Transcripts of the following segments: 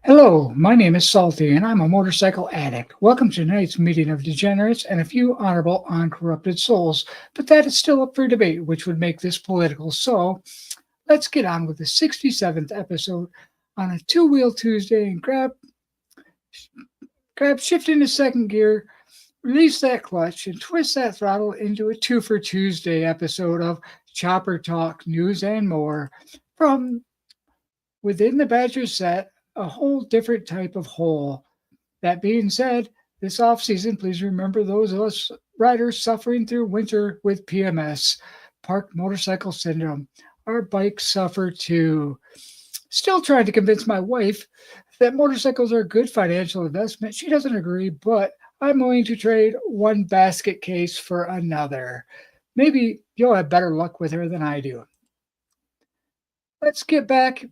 Hello, my name is Salty, and I'm a motorcycle addict. Welcome to tonight's meeting of degenerates and a few honorable, uncorrupted souls. But that is still up for debate, which would make this political. So let's get on with the 67th episode on a two-wheel Tuesday and grab shift into second gear, release that clutch, and twist that throttle into a two for Tuesday episode of Chopper Talk News and more from within the Badger set, a whole different type of hole. That being said, this off season, please remember those of us riders suffering through winter with PMS, park motorcycle syndrome. Our bikes suffer too. Still trying to convince my wife that motorcycles are a good financial investment. She doesn't agree, but I'm willing to trade one basket case for another. Maybe you'll have better luck with her than I do. Let's get back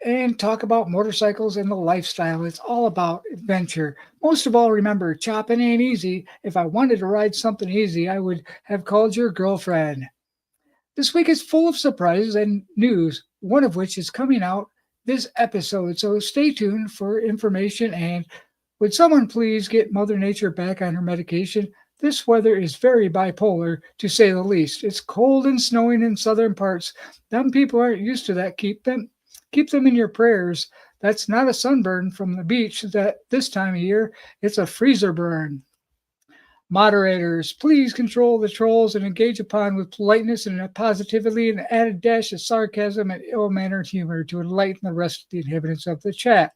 and talk about motorcycles and the lifestyle. It's all about adventure. Most of all, remember, chopping ain't easy. If I wanted to ride something easy, I would have called your girlfriend. This week is full of surprises and news, one of which is coming out this episode. So stay tuned for information. And would someone please get Mother Nature back on her medication? This weather is very bipolar, to say the least. It's cold and snowing in southern parts. Them people aren't used to that. Keep them in your prayers. That's not a sunburn from the beach that this time of year. It's a freezer burn. Moderators, please control the trolls and engage upon with politeness and positivity and add a dash of sarcasm and ill-mannered humor to enlighten the rest of the inhabitants of the chat.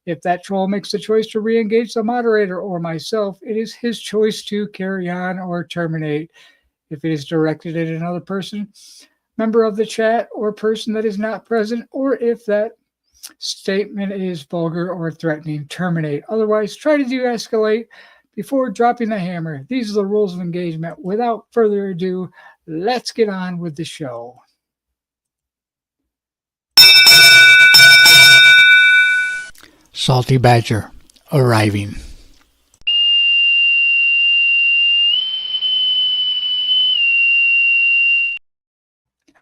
If that troll makes the choice to re-engage the moderator or myself, it is his choice to carry on or terminate. If it is directed at another person, member of the chat, or person that is not present, or if that statement is vulgar or threatening, terminate. Otherwise, try to de-escalate before dropping the hammer. These are the rules of engagement. Without further ado, let's get on with the show. Salty Badger arriving.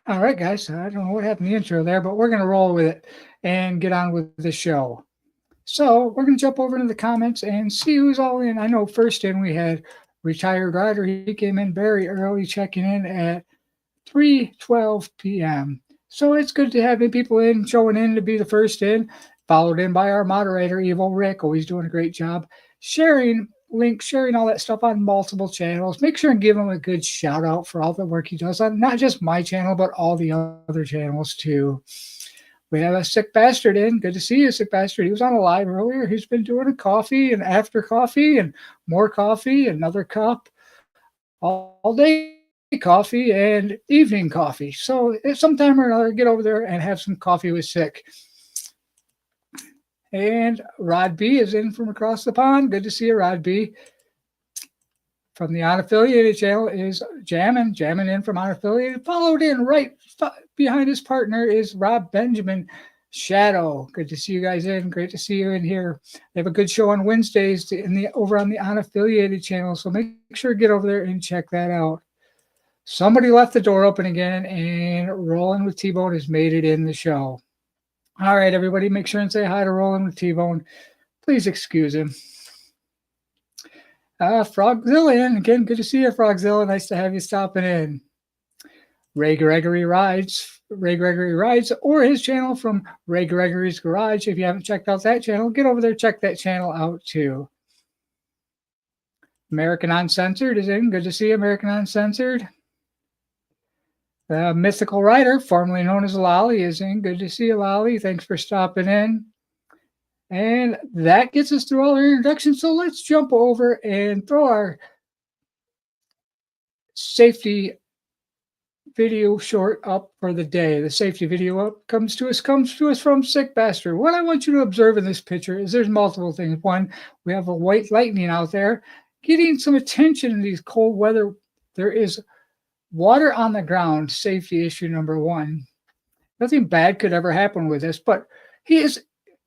All right, guys. I don't know what happened to the intro there, but we're going to roll with it and get on with the show. So we're going to jump over into the comments and see who's all in. I know first in we had retired rider. He came in very early, checking in at 3:12 p.m. So it's good to have people in, showing in to be the first in, followed in by our moderator, Evil Rick, always doing a great job, sharing links, sharing all that stuff on multiple channels. Make sure and give him a good shout out for all the work he does on not just my channel, but all the other channels too. We have a sick bastard in. Good to see you, sick bastard. He was on a live earlier. He's been doing a coffee and after coffee and more coffee, another cup, all day coffee and evening coffee. So sometime or another, get over there and have some coffee with sick. And Rod B is in from across the pond. Good to see you, Rod B. From the unaffiliated channel is Jammin in from unaffiliated. Followed in right behind his partner is Rob Benjamin Shadow. Good to see you guys in. Great to see you in here. They have a good show on Wednesdays over on the unaffiliated channel. So make sure to get over there and check that out. Somebody left the door open again, and Rolling with T-Bone has made it in the show. All right, everybody, make sure and say hi to Rolling with T-Bone. Please excuse him. Frogzilla in. Again, good to see you, Frogzilla. Nice to have you stopping in. Ray Gregory Rides, or his channel from Ray Gregory's Garage. If you haven't checked out that channel, get over there, check that channel out too. American Uncensored is in. Good to see you, American Uncensored. Mythical Rider, formerly known as Lolly, is in. Good to see you, Lolly. Thanks for stopping in. And that gets us through all our introductions. So let's jump over and throw our safety video short up for the day. The safety video up comes to us from Sick Bastard. What I want you to observe in this picture is there's multiple things. One, we have a white lightning out there getting some attention in these cold weather. There is water on the ground, safety issue number one. Nothing bad could ever happen with this, but he's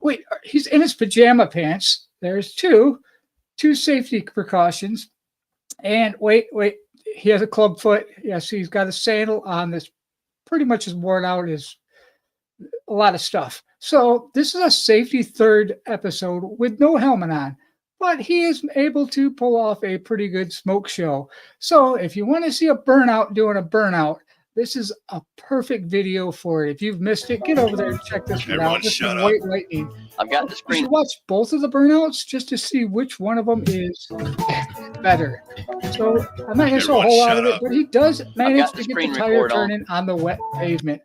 in his pajama pants. There's two safety precautions. And wait, he has a club foot. Yes, he's got a sandal on this pretty much as worn out as a lot of stuff. So this is a safety third episode with no helmet on, but he is able to pull off a pretty good smoke show. So if you want to see a burnout doing a burnout, this is a perfect video for it. If you've missed it, get over there and check this one out. This is White Lightning. I've got the You screen. should watch both of the burnouts just to see which one of them is better. So I'm not going to show a whole lot of it, but he does manage to get the tire turning on the wet pavement.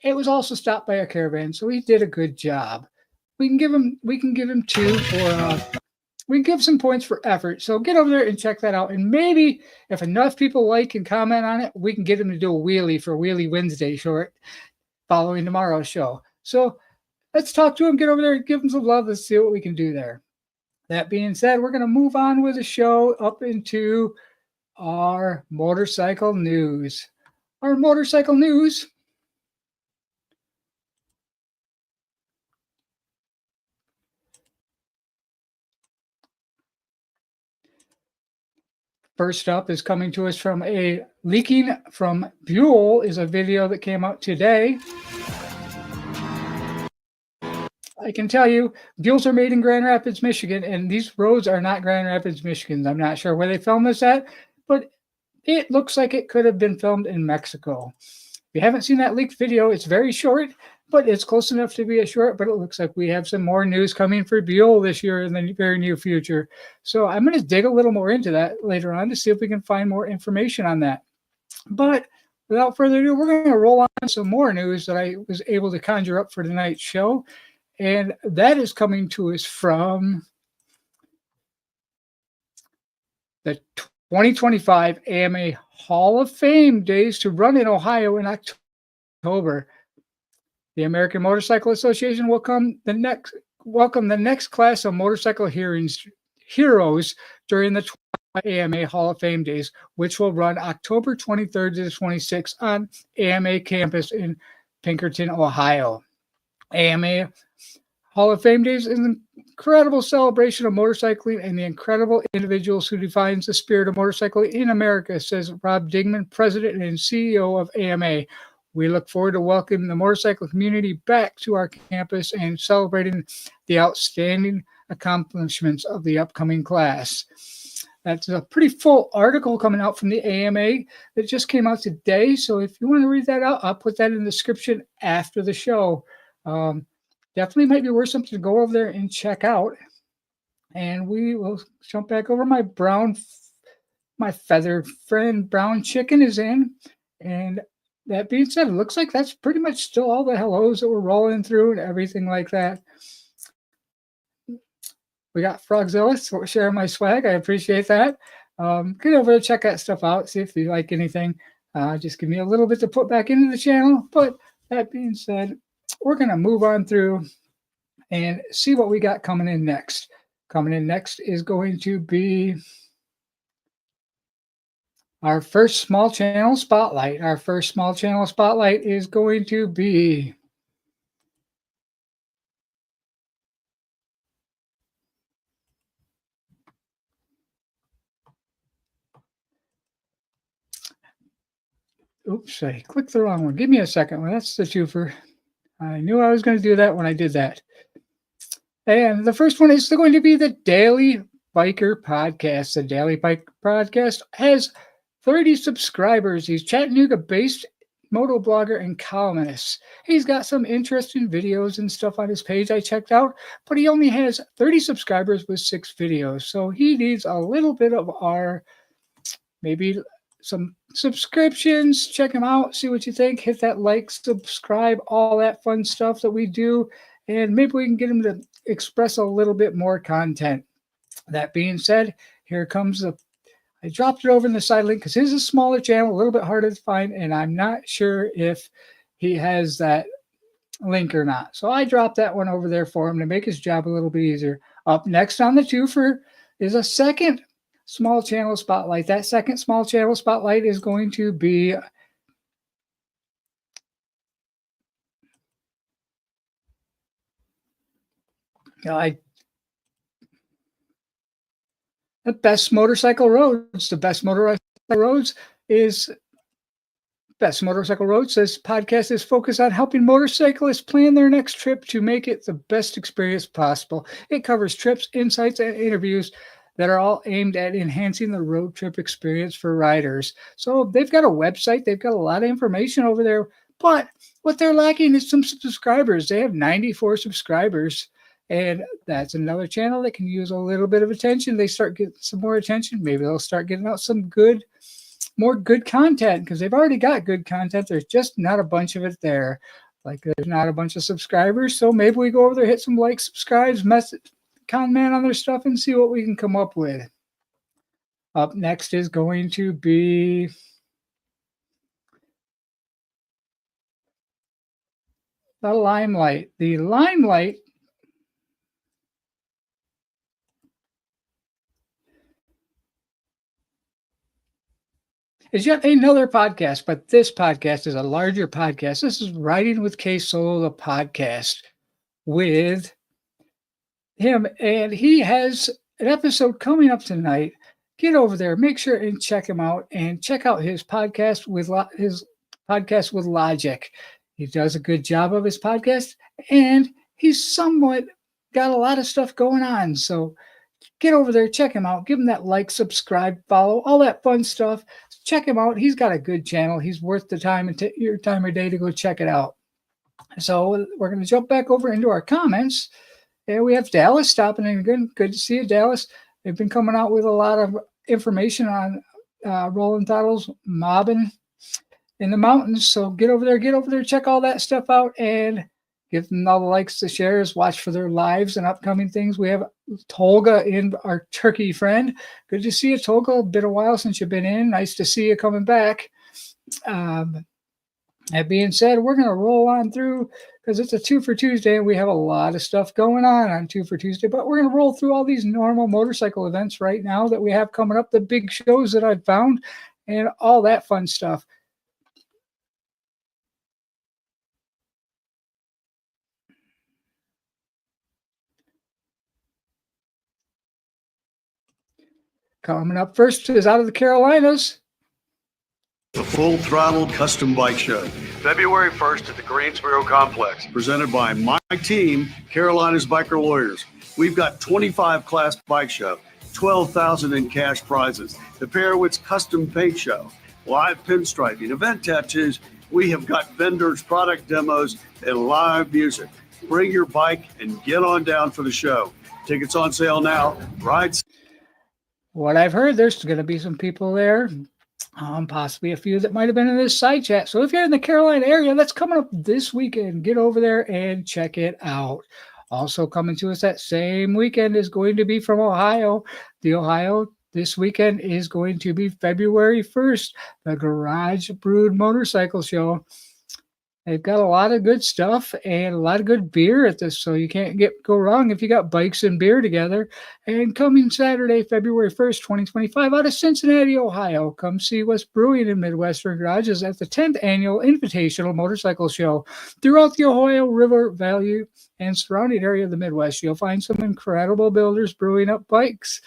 It was also stopped by a caravan, so he did a good job. We can give him 2 for we can give some points for effort. So get over there and check that out. And maybe if enough people like and comment on it, we can get him to do a wheelie for Wheelie Wednesday short following tomorrow's show. So let's talk to him, get over there, give him some love. Let's see what we can do there. That being said, we're going to move on with the show up into our motorcycle news. Our motorcycle news. First up is coming to us from a leaking from Buell is a video that came out today. I can tell you, Buells are made in Grand Rapids, Michigan, and these roads are not Grand Rapids, Michigan. I'm not sure where they filmed this at, but it looks like it could have been filmed in Mexico. If you haven't seen that leaked video, it's very short, but it's close enough to be a short, but it looks like we have some more news coming for Buell this year in the very near future. So I'm going to dig a little more into that later on to see if we can find more information on that. But without further ado, we're going to roll on some more news that I was able to conjure up for tonight's show. And that is coming to us from the 2025 AMA Hall of Fame days to run in Ohio in October. The American Motorcycle Association will welcome the next class of motorcycle heroes during the AMA Hall of Fame days, which will run October 23rd to the 26th on AMA campus in Pinkerton, Ohio. AMA Hall of Fame Days is an incredible celebration of motorcycling and the incredible individuals who defines the spirit of motorcycling in America, says Rob Dingman, president and CEO of AMA. We look forward to welcoming the motorcycle community back to our campus and celebrating the outstanding accomplishments of the upcoming class. That's a pretty full article coming out from the AMA that just came out today. So if you want to read that out, I'll put that in the description after the show. Definitely might be worth something to go over there and check out. And we will jump back over. My feather friend Brown Chicken is in. And that being said, it looks like that's pretty much still all the hellos that we're rolling through and everything like that. We got Frogzilla sharing my swag. I appreciate that. Get over there, check that stuff out, see if you like anything. Just give me a little bit to put back into the channel. But that being said, we're going to move on through and see what we got coming in next. Coming in next is going to be our first small channel spotlight. Our first small channel spotlight is going to be oops, I clicked the wrong one. Give me a second. Well, that's the twofer. I knew I was going to do that when I did that. And the first one is going to be the Daily Biker Podcast. The Daily Biker Podcast has 30 subscribers. He's Chattanooga-based motoblogger and columnist. He's got some interesting videos and stuff on his page I checked out, but he only has 30 subscribers with 6 videos. So he needs a little bit of our, maybe some subscriptions. Check him out, see what you think. Hit that like, subscribe, all that fun stuff that we do. And maybe we can get him to express a little bit more content. That being said, here comes I dropped it over in the side link because his is a smaller channel, a little bit harder to find, and I'm not sure if he has that link or not. So I dropped that one over there for him to make his job a little bit easier. Up next on the twofer is a second small channel spotlight. That second small channel spotlight is going to be the best motorcycle roads. The best motorcycle roads is Best Motorcycle Roads. This podcast is focused on helping motorcyclists plan their next trip to make it the best experience possible. It covers trips, insights, and interviews that are all aimed at enhancing the road trip experience for riders. So they've got a website, they've got a lot of information over there, but what they're lacking is some subscribers. They have 94 subscribers. And that's another channel that can use a little bit of attention. They start getting some more attention. Maybe they'll start getting out some more good content, because they've already got good content. There's just not a bunch of it there. Like, there's not a bunch of subscribers. So maybe we go over there, hit some like, subscribes, message, comment on their stuff, and see what we can come up with. Up next is going to be the Limelight. The Limelight is yet another podcast, but this podcast is a larger podcast. This is Riding with K Solo, the podcast with him, and he has an episode coming up tonight. Get over there, make sure and check him out, and check out his podcast with Logic. He does a good job of his podcast, and he's somewhat got a lot of stuff going on. So get over there, check him out, give him that like, subscribe, follow, all that fun stuff. Check him out. He's got a good channel. He's worth the time and your time of day to go check it out. So we're going to jump back over into our comments. And we have Dallas stopping in again. Good to see you, Dallas. They've been coming out with a lot of information on rolling throttles, mobbing in the mountains. So get over there, check all that stuff out, and give them all the likes, the shares, watch for their lives and upcoming things. We have Tolga in, our Turkey friend. Good to see you, Tolga. Been a while since you've been in. Nice to see you coming back. That being said, we're going to roll on through, because it's a 2 for Tuesday, and we have a lot of stuff going on 2 for Tuesday. But we're going to roll through all these normal motorcycle events right now that we have coming up, the big shows that I've found, and all that fun stuff. Coming up first is out of the Carolinas. The Full Throttle Custom Bike Show, February 1st at the Greensboro Complex, presented by my team, Carolina's Biker Lawyers. We've got 25 class bike show, 12,000 in cash prizes, the Perowitz Custom Paint Show, live pinstriping, event tattoos. We have got vendors, product demos, and live music. Bring your bike and get on down for the show. Tickets on sale now. Rides. What I've heard, there's going to be some people there, possibly a few that might have been in this side chat. So if you're in the Carolina area, that's coming up this weekend. Get over there and check it out. Also coming to us that same weekend is going to be from Ohio. The Ohio this weekend is going to be February 1st, the Garage Brewed Motorcycle Show. They've got a lot of good stuff and a lot of good beer at this, so you can't go wrong if you got bikes and beer together. And coming Saturday, February 1st, 2025, out of Cincinnati, Ohio, come see what's brewing in Midwestern Garages at the 10th Annual Invitational Motorcycle Show. Throughout the Ohio River Valley and surrounding area of the Midwest, you'll find some incredible builders brewing up bikes.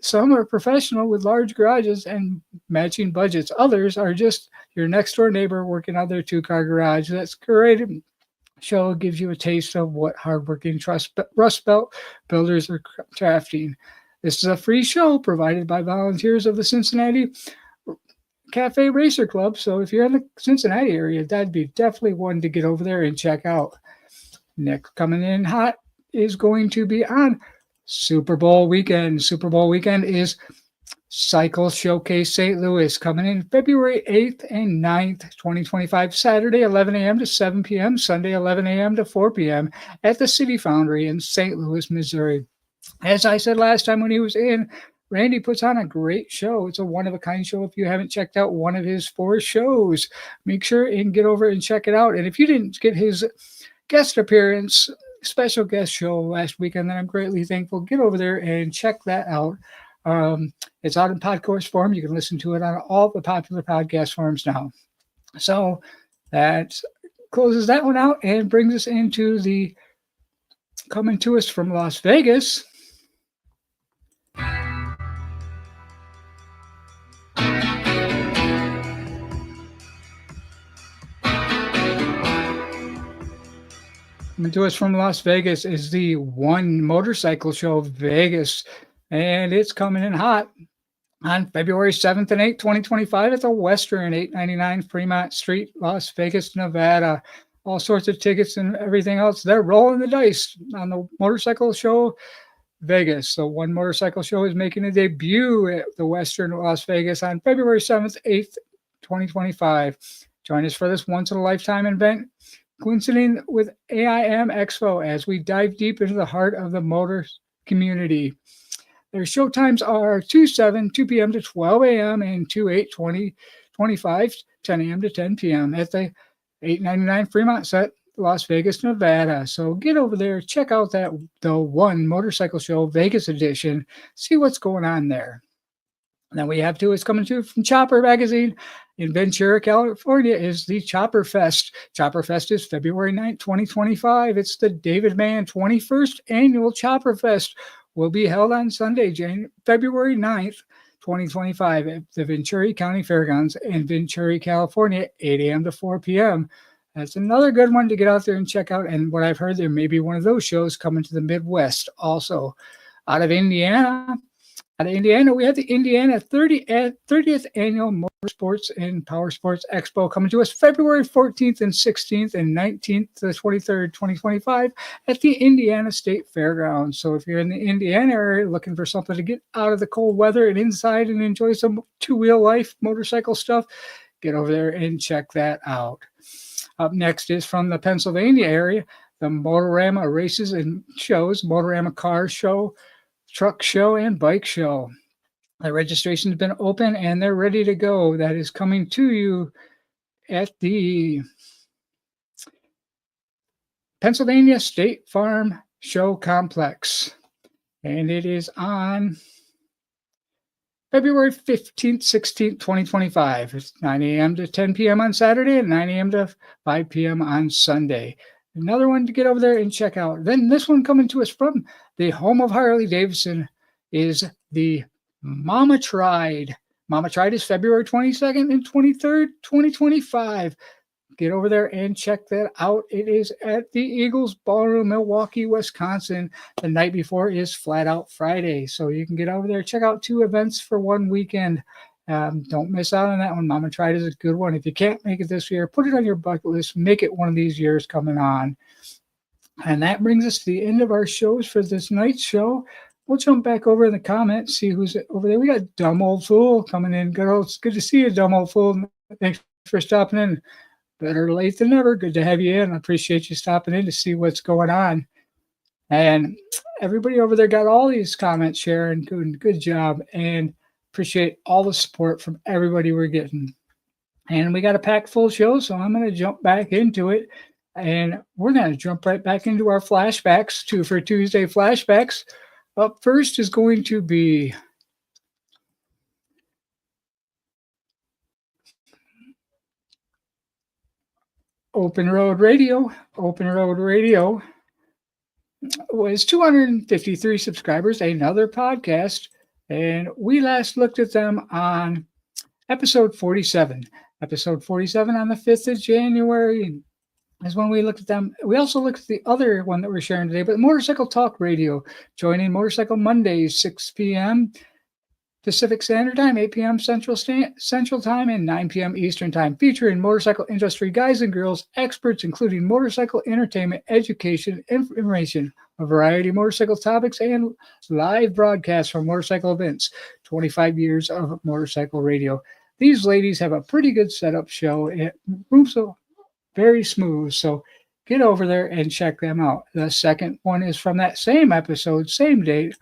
Some are professional with large garages and matching budgets. Others are just your next door neighbor working on their 2-car garage. That's great. Show gives you a taste of what hardworking Rust Belt builders are crafting. This is a free show provided by volunteers of the Cincinnati Cafe Racer Club. So if you're in the Cincinnati area, that'd be definitely one to get over there and check out. Next coming in hot is going to be on Super Bowl weekend. Super Bowl weekend is Cycle Showcase St. Louis, coming in February 8th and 9th, 2025, Saturday 11 a.m. to 7 p.m., Sunday 11 a.m. to 4 p.m. at the City Foundry in St. Louis, Missouri. As I said last time when he was in, Randy puts on a great show. It's a one-of-a-kind show. If you haven't checked out one of his 4 shows, make sure and get over and check it out. And if you didn't get his guest appearance, special guest show last weekend, then I'm greatly thankful. Get over there and check that out. It's out in podcast form. You can listen to it on all the popular podcast forms now. So that closes that one out and brings us into the coming to us from Las Vegas. Coming to us from Las Vegas is the One Motorcycle Show Vegas, and it's coming in hot on February 7th and 8th, 2025 at the Western, 899 Fremont Street, Las Vegas, Nevada. All sorts of tickets and everything else. They're rolling the dice on the Motorcycle Show Vegas. The One Motorcycle Show is making a debut at the Western Las Vegas on February 7th, 8th, 2025. Join us for this once-in-a-lifetime event, coinciding with AIM Expo, as we dive deep into the heart of the motor community. Their show times are 2 p.m. to 12 a.m. and 2025, 10 a.m. to 10 p.m. at the 899 Fremont set, Las Vegas, Nevada. So get over there, check out the One Motorcycle Show Vegas edition, see what's going on there. And then we have two is coming to from Chopper Magazine in Ventura, California is the Chopper Fest. Chopper Fest is February 9th, 2025. It's the David Mann 21st Annual Chopper Fest. Will be held on Sunday, February 9th, 2025 at the Ventura County Fairgrounds in Ventura, California, 8 a.m. to 4 p.m. That's another good one to get out there and check out. And what I've heard, there may be one of those shows coming to the Midwest also. Out of Indiana, we have the Indiana 30th Annual Motorsports and Power Sports Expo coming to us February 14th and 16th and 19th to the 23rd, 2025 at the Indiana State Fairgrounds. So if you're in the Indiana area looking for something to get out of the cold weather and inside and enjoy some two-wheel life motorcycle stuff, get over there and check that out. Up next is from the Pennsylvania area, the Motorama Races and Shows, Motorama Car Show, Truck Show, and Bike Show. The registration has been open and they're ready to go. That is coming to you at the Pennsylvania State Farm Show Complex. And it is on February 15th, 16th, 2025. It's 9 a.m. to 10 p.m. on Saturday and 9 a.m. to 5 p.m. on Sunday. Another one to get over there and check out. Then this one coming to us from the home of Harley Davidson is the Mama Tried. Mama Tried is February 22nd and 23rd, 2025. Get over there and check that out. It is at the Eagles Ballroom, Milwaukee, Wisconsin. The night before is Flat Out Friday. So you can get over there, check out 2 events for one weekend. Don't miss out on that one. Mama Tried is a good one. If you can't make it this year, put it on your bucket list. Make it one of these years coming on. And that brings us to the end of our shows for this night's show. We'll jump back over in the comments, see who's over there. We got Dumb Old Fool coming in. It's good to see you, Dumb Old Fool. Thanks for stopping in. Better late than never. Good to have you in. I appreciate you stopping in to see what's going on. And everybody over there got all these comments, Sharon. Good job. And appreciate all the support from everybody we're getting. And we got a packed full show, so I'm going to jump back into it. And we're going to jump right back into our flashbacks, 2 for Tuesday flashbacks. Up first is going to be Open Road Radio. Open Road Radio was 253 subscribers, another podcast. And we last looked at them on episode 47. Episode 47 on the 5th of January is when we looked at them. We also looked at the other one that we're sharing today, but Motorcycle Talk Radio. Joining Motorcycle Mondays, 6 p.m. Pacific Standard Time, 8 p.m. Central Time, and 9 p.m. Eastern Time, featuring motorcycle industry guys and girls, experts, including motorcycle entertainment, education, information, a variety of motorcycle topics, and live broadcasts from motorcycle events. 25 years of motorcycle radio. These ladies have a pretty good setup show. It moves so very smooth, so get over there and check them out. The second one is from that same episode, same date,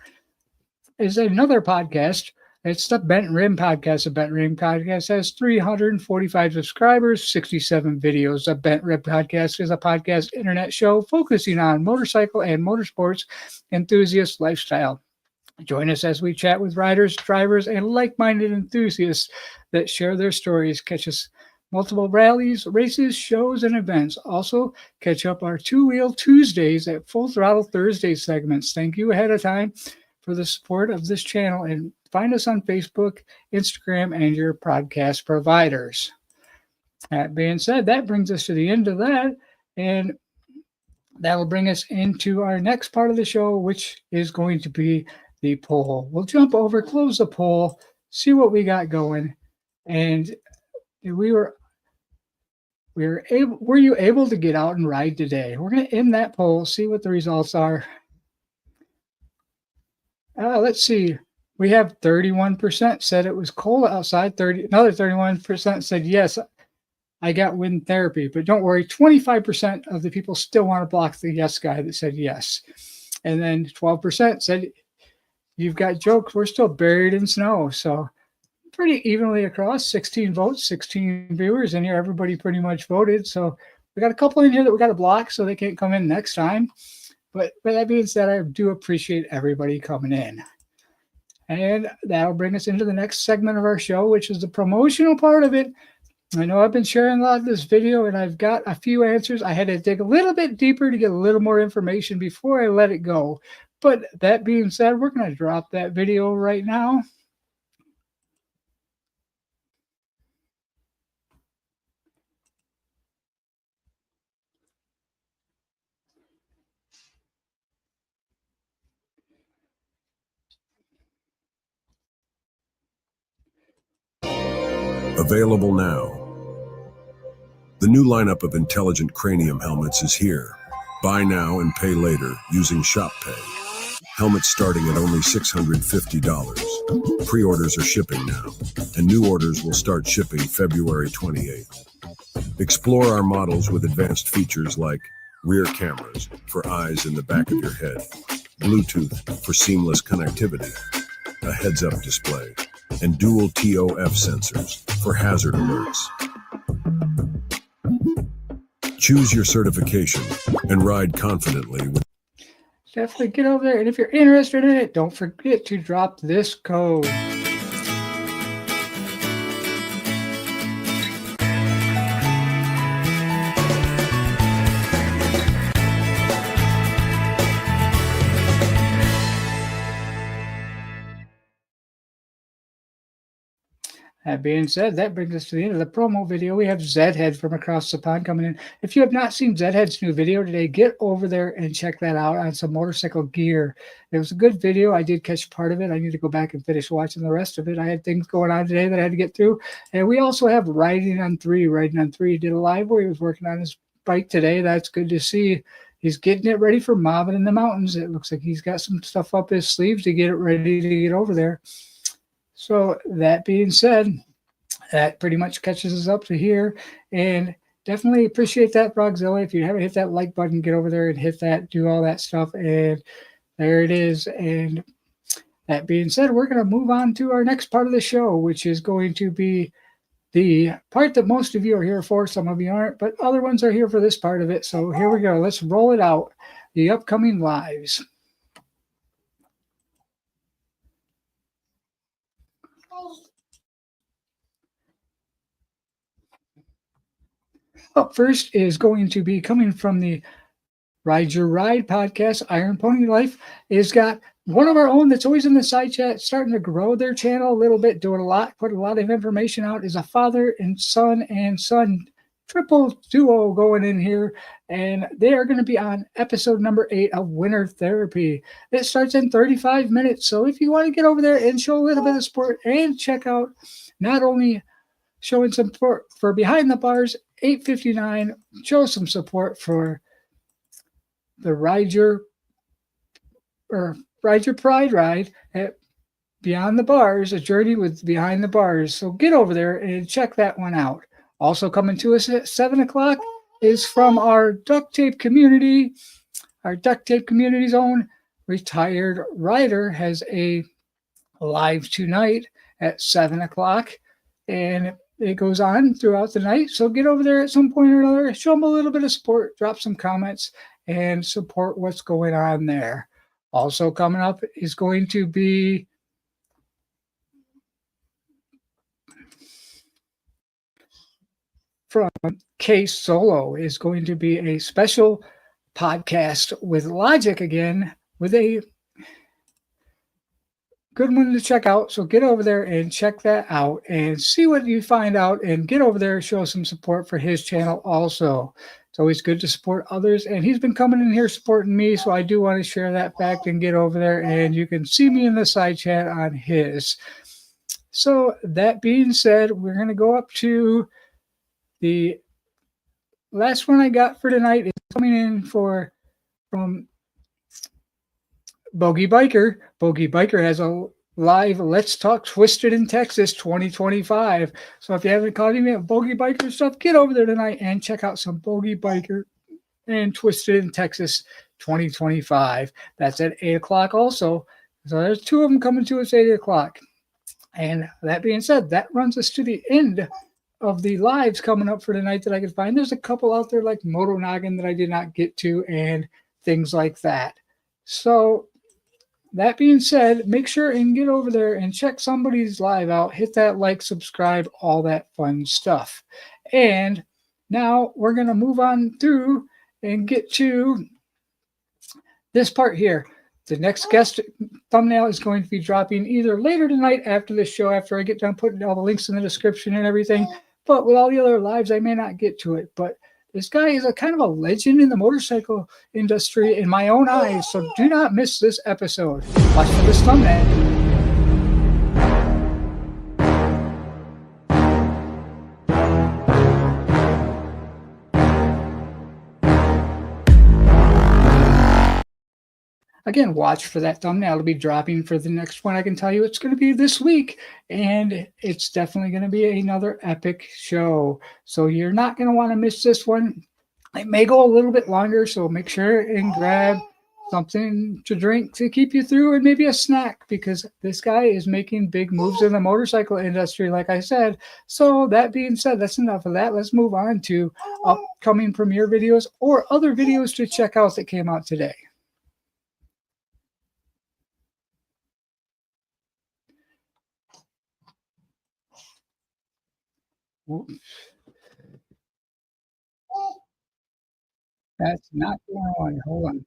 is another podcast. It's the Bent Rim Podcast. The Bent Rim Podcast has 345 subscribers, 67 videos. The Bent Rim Podcast is a podcast internet show focusing on motorcycle and motorsports enthusiast lifestyle. Join us as we chat with riders, drivers, and like-minded enthusiasts that share their stories. Catch us multiple rallies, races, shows, and events. Also, catch up our Two-Wheel Tuesdays at Full Throttle Thursday segments. Thank you ahead of time for the support of this channel, and find us on Facebook, Instagram, and your podcast providers. That being said, that brings us to the end of that, and that'll bring us into our next part of the show, which is going to be the poll. We'll jump over, close the poll, see what we got going, and were you able to get out and ride today? We're going to end that poll, see what the results are. Let's see. We have 31% said it was cold outside. Another 31% said yes, I got wind therapy. But don't worry, 25% of the people still want to block the yes guy that said yes. And then 12% said you've got jokes. We're still buried in snow. So pretty evenly across, 16 votes, 16 viewers in here. Everybody pretty much voted. So we got a couple in here that we got to block so they can't come in next time. But that being said, I do appreciate everybody coming in. And that'll bring us into the next segment of our show, which is the promotional part of it. I know I've been sharing a lot of this video and I've got a few answers. I had to dig a little bit deeper to get a little more information before I let it go. But that being said, we're going to drop that video right now. Available now. The new lineup of intelligent cranium helmets is here. Buy now and pay later using Shop Pay. Helmets starting at only $650. Pre-orders are shipping now, and new orders will start shipping February 28th. Explore our models with advanced features like rear cameras for eyes in the back of your head, Bluetooth for seamless connectivity, a heads-up display, and dual TOF sensors for hazard alerts. Choose your certification and ride confidently with. Definitely get over there. And if you're interested in it, don't forget to drop this code. That being said, that brings us to the end of the promo video. We have Zedhead from across the pond coming in. If you have not seen Zedhead's new video today, get over there and check that out on some motorcycle gear. It was a good video. I did catch part of it. I need to go back and finish watching the rest of it. I had things going on today that I had to get through. And we also have Riding on 3. Riding on 3 did a live where he was working on his bike today. That's good to see. He's getting it ready for mobbing in the mountains. It looks like he's got some stuff up his sleeves to get it ready to get over there. So that being said, that pretty much catches us up to here. And definitely appreciate that, Frogzilla. If you haven't hit that like button, get over there and hit that, do all that stuff. And there it is. And that being said, we're going to move on to our next part of the show, which is going to be the part that most of you are here for. Some of you aren't, but other ones are here for this part of it. So here we go. Let's roll it out. The upcoming lives. Up first is going to be coming from the Ride Your Ride podcast. Iron Pony Life has got one of our own that's always in the side chat, starting to grow their channel a little bit, doing a lot, put a lot of information out. Is a father and son triple duo going in here, and they are going to be on episode number 8 of Winter Therapy. It starts in 35 minutes, so if you want to get over there and show a little bit of support and check out not only showing some support for Behind the Bars, 859, show some support for the Ride Your Pride ride at Beyond the Bars, a journey with Behind the Bars. So get over there and check that one out. Also coming to us at 7 o'clock is from our duct tape community. Our duct tape community's own retired rider has a live tonight at 7 o'clock. And it goes on throughout the night. So get over there at some point or another, show them a little bit of support, drop some comments, and support what's going on there. Also coming up is going to be from Case Solo is going to be a special podcast with Logic again, with a good one to check out. So get over there and check that out and see what you find out, and get over there and show some support for his channel also. It's always good to support others. And he's been coming in here supporting me. So I do want to share that fact and get over there. And you can see me in the side chat on his. So that being said, we're going to go up to the last one I got for tonight is coming in from Bogey Biker. Bogey Biker has a live Let's Talk Twisted in Texas 2025. So if you haven't caught any Bogey Biker stuff, get over there tonight and check out some Bogey Biker and Twisted in Texas 2025. That's at 8 o'clock also. So there's two of them coming to us at 8 o'clock. And that being said, that runs us to the end of the lives coming up for tonight that I could find. There's a couple out there like Moto Noggin that I did not get to and things like that. So that being said, make sure and get over there and check somebody's live out. Hit that like, subscribe, all that fun stuff. And now we're going to move on through and get to this part here. The next guest thumbnail is going to be dropping either later tonight after the show, after I get done putting all the links in the description and everything. But with all the other lives, I may not get to it. But this guy is a kind of a legend in the motorcycle industry in my own eyes. So do not miss this episode. Watch for this thumbnail. Again, watch for that thumbnail to be dropping for the next one. I can tell you it's going to be this week, and it's definitely going to be another epic show. So you're not going to want to miss this one. It may go a little bit longer, so make sure and grab something to drink to keep you through and maybe a snack, because this guy is making big moves in the motorcycle industry, like I said. So that being said, that's enough of that. Let's move on to upcoming premiere videos or other videos to check out that came out today. Oops. That's not the one. Hold on.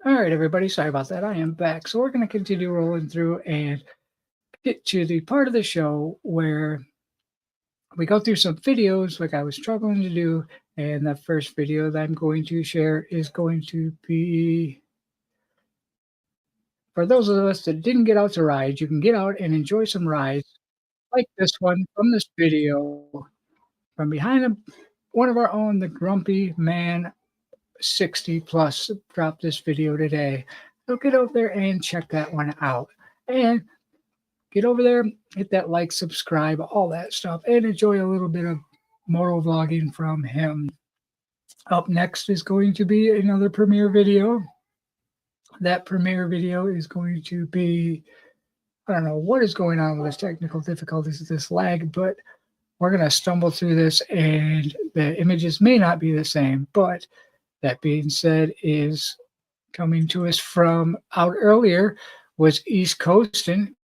All right, everybody. Sorry about that. I am back. So we're going to continue rolling through and get to the part of the show where we go through some videos like I was struggling to do. And the first video that I'm going to share is going to be for those of us that didn't get out to ride. You can get out and enjoy some rides like this one from this video from behind one of our own, the Grumpy Man 60 plus dropped this video today. So get over there and check that one out. And get over there, hit that like, subscribe, all that stuff, and enjoy a little bit of moto vlogging from him. Up next is going to be another premiere video. That premiere video is going to be, I don't know what is going on with this technical difficulties, this lag, but we're going to stumble through this and the images may not be the same. But that being said, is coming to us from out earlier was East Coastin'.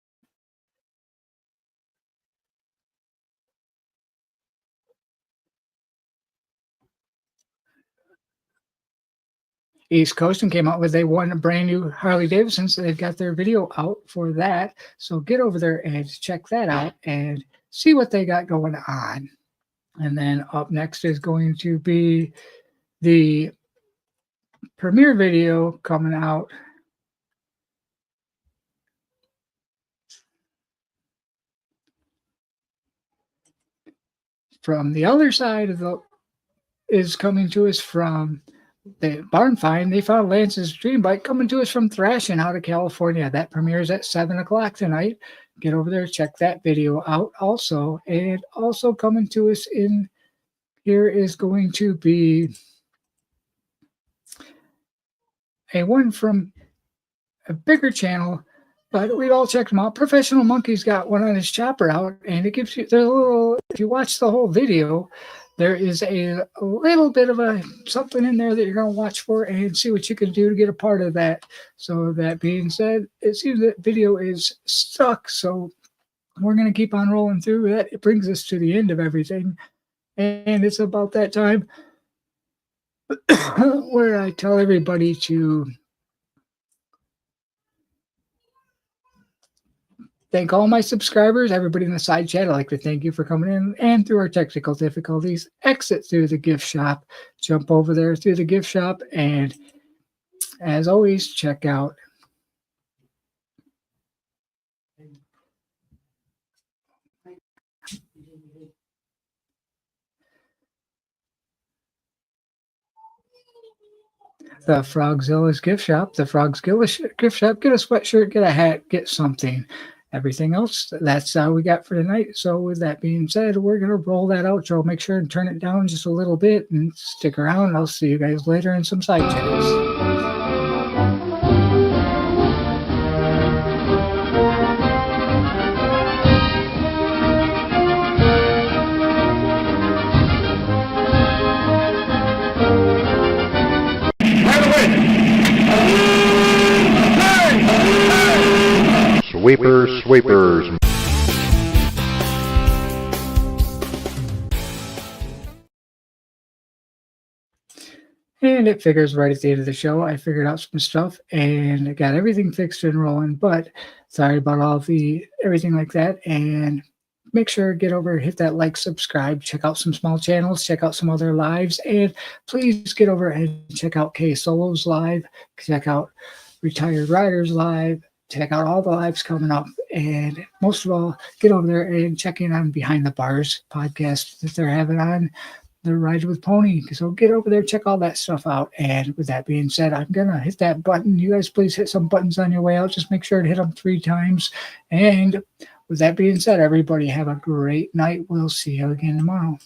East Coastin' came out with a brand new Harley Davidson, so they've got their video out for that. So get over there and check that out and see what they got going on. And then up next is going to be the premiere video coming out from the other side of the is coming to us from the Barn Find. They found Lance's dream bike coming to us from Thrashing out of California. That premieres at 7 o'clock tonight. Get over there, check that video out also. And also coming to us in here is going to be a one from a bigger channel, but we've all checked them out. Professional Monkey's got one on his chopper out, and it gives you, there's a little, if you watch the whole video, there is a little bit of a something in there that you're going to watch for and see what you can do to get a part of that. So that being said, it seems that video is stuck. So we're going to keep on rolling through that. It brings us to the end of everything. And it's about that time where I tell everybody to thank all my subscribers, everybody in the side chat. I'd like to thank you for coming in, and through our technical difficulties, exit through the gift shop, jump over there through the gift shop, and as always, check out the Frogzilla's gift shop, the Frogzilla's gift shop. Get a sweatshirt, get a hat, get something. Everything else, that's all we got for tonight. So with that being said, we're going to roll that outro. Make sure and turn it down just a little bit and stick around. I'll see you guys later in some side chats. Sweepers, sweepers. And it figures right at the end of the show, I figured out some stuff and I got everything fixed and rolling. But sorry about all the everything like that. And make sure get over, hit that like, subscribe, check out some small channels, check out some other lives, and please get over and check out K Solos live, check out Retired Riders live. Check out all the lives coming up. And most of all, get over there and check in on Behind the Bars podcast that they're having on the Ride with Pony. So get over there, check all that stuff out. And with that being said, I'm going to hit that button. You guys please hit some buttons on your way out. Just make sure to hit them 3 times. And with that being said, everybody have a great night. We'll see you again tomorrow.